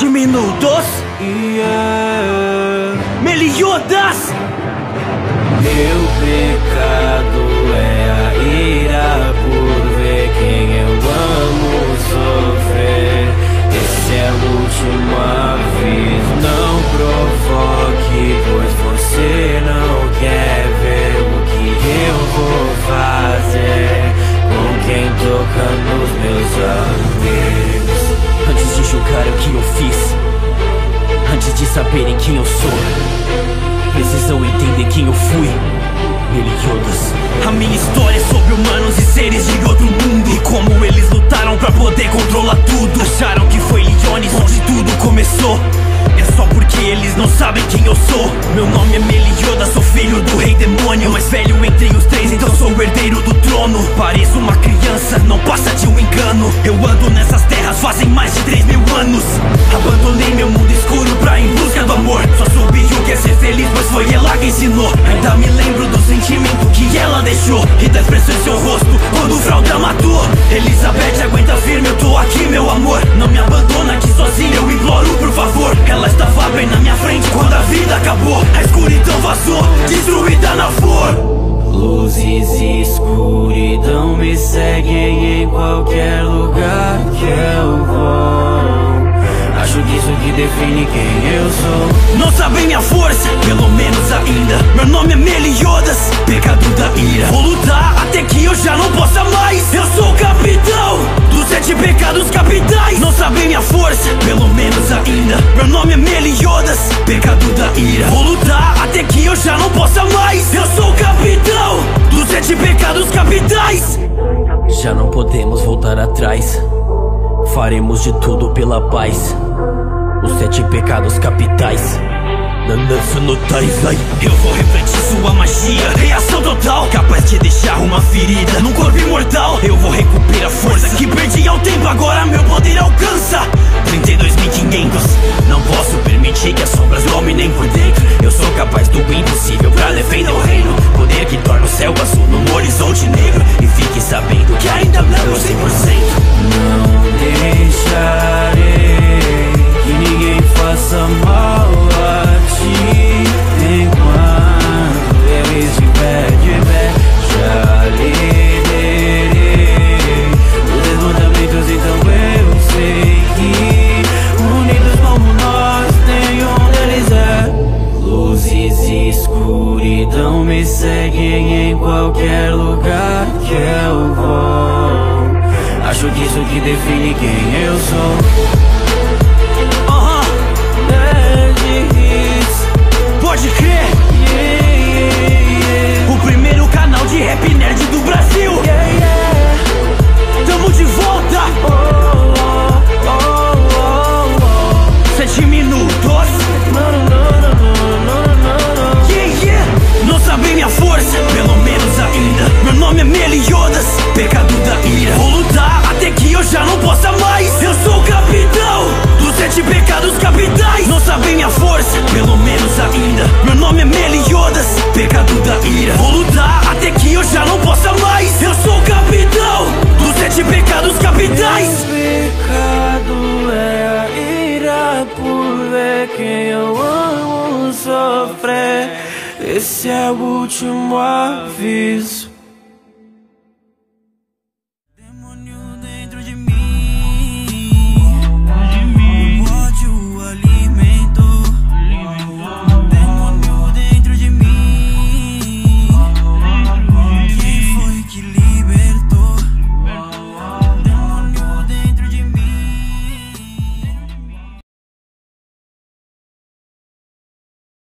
7 minutos. Meliodas. Meu pecado é a ira por ver quem eu amo sofrer. Esse é o último aviso. Não provoque, pois você não quer ver o que eu vou fazer com quem toca nos meus amigos. Antes de julgar o que eu fiz, antes de saberem quem eu sou, precisam entender quem eu fui. Meliodas. A minha história é sobre humanos e seres de outro mundo, e como eles lutaram pra poder controlar tudo. Acharam que foi Liones onde tudo começou. É só porque eles não sabem quem eu sou. Meu nome é Meliodas, sou filho do rei demônio, mais velho entre os três, então sou o herdeiro do trono. Pareço uma criança, não passa de um engano. Eu ando nessas terras fazem mais de 3.000 anos. Abandonei meu mundo escuro pra ir em busca do amor. Só soube o que é ser feliz, pois foi ela que ensinou. Ainda me lembro do sentimento que ela deixou e da expressão em seu rosto quando o fralda matou. Elizabeth, aguenta firme, eu tô aqui, meu amor. Não me abandona aqui sozinho, eu imploro por favor. Ela estava bem na minha frente quando a vida acabou. A escuridão vazou, destruída na flor. Luzes e escuridão me seguem em qualquer lugar que eu vou. Acho que isso que define quem eu sou. Não sabem minha força, pelo menos ainda. Meu nome é Meliodas, pecado da ira. Vou lutar até que eu já não possa mais. Eu sou o capitão dos 7 pecados capitais. Não sabem minha força, pelo menos ainda. Meu nome é Meliodas, pecado da ira. Vou lutar até que eu já não possa mais. Eu sou o capitão dos 7 pecados capitais. Já não podemos voltar atrás. Faremos de tudo pela paz. Os 7 pecados capitais. Nanatsu no Taizai. Eu vou refletir sua magia, reação total, capaz de deixar uma ferida num corpo imortal. Eu vou recuperar a força que perdi ao tempo, agora meu poder alcança 32.500. Não posso permitir que as sombras dominem por dentro. Eu sou capaz do impossível pra defender o reino. Poder que torna o céu azul num horizonte negro. E fique sabendo que ainda não é 100%. Não deixarei que ninguém faça mal a ti. Enquanto eu estiver de pé, já liderei os desmontamentos, então eu sei que unidos como nós, nenhum deles é. Luzes e escuridão me seguem em qualquer lugar que eu vou. Acho que isso que define quem eu sou. Pode crer. O primeiro canal de rap nerd do Brasil. Tamo de volta. 7 minutos. Não sabem minha força, pelo menos ainda. Meu nome é Meliodas, pecado da ira. Vou lutar até que eu já não possa mais. Eu sou o capitão dos 7 pecados capitais. Não sabem minha força, pelo menos ainda. Meu nome é Meliodas, pecado da ira. Vou lutar até que eu já não possa mais. Eu sou o capitão dos 7 pecados capitais. Meu pecado é a ira por ver quem eu amo sofrer. Esse é o último aviso.